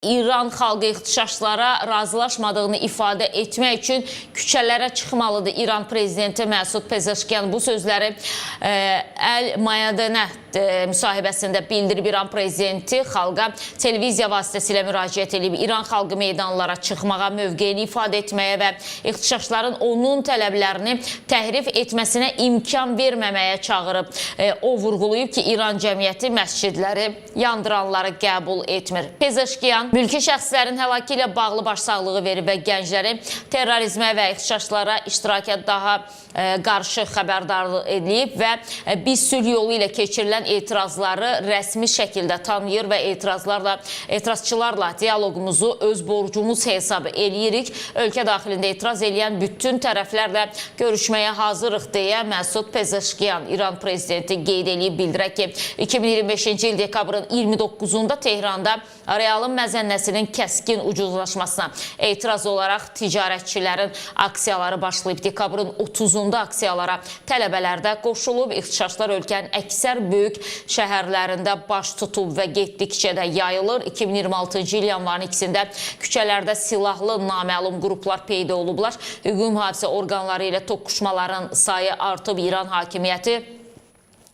İran xalqı ixtişaşlara razılaşmadığını ifadə etmək üçün küçələrə çıxmalıdır. İran prezidenti Məsud Pezeşkiyan bu sözləri Əl Mayadənə müsahibəsində bildirib. İran prezidenti xalqa televiziya vasitəsilə müraciət edib. İran xalqı meydanlara çıxmağa, mövqeyini ifadə etməyə və ixtişaşların onun tələblərini təhrif etməsinə imkan verməməyə çağırıb. O vurğulayıb ki, İran cəmiyyəti məscidləri yandıranları qəbul etmir. Pezeşkiyan mülki şəxslərin həlakı ilə bağlı başsağlığı verib və gəncləri terrorizmə və ixtişaşlara iştiraka daha qarşı xəbərdarlıq edilib və biz sülh yolu ilə keçirilən etirazları rəsmi şəkildə tanıyır və etirazçılarla dialoqumuzu öz borcumuz hesabı eləyirik. Ölkə daxilində etiraz edən bütün tərəflərlə görüşməyə hazırıq deyə Məsud Pezeşkiyan İran prezidenti qeyd edib. Bildirək ki, 2025-ci il dekabrın 29-unda Tehranda realın məzənnəsinin kəskin ucuzlaşmasına etiraz olaraq ticarətçilərin aksiyaları başlayıb. Dekabrın 30-unda aksiyalara tələbələr də qoşulub. İxtişaşlar ölkənin əksər böyük şəhərlərində baş tutub və getdikcə də yayılır. 2026-cı il yanvarın 2-də küçələrdə silahlı naməlum qruplar peyda olublar. Hüquq mühafizə orqanları ilə toqquşmaların sayı artıb. İran hakimiyyəti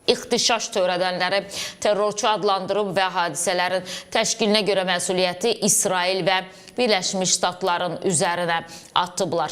ixtişaş törədənləri terrorçu adlandırıb və hadisələrin təşkilinə görə məsuliyyəti İsrail və Birləşmiş Ştatların üzərinə atıblar.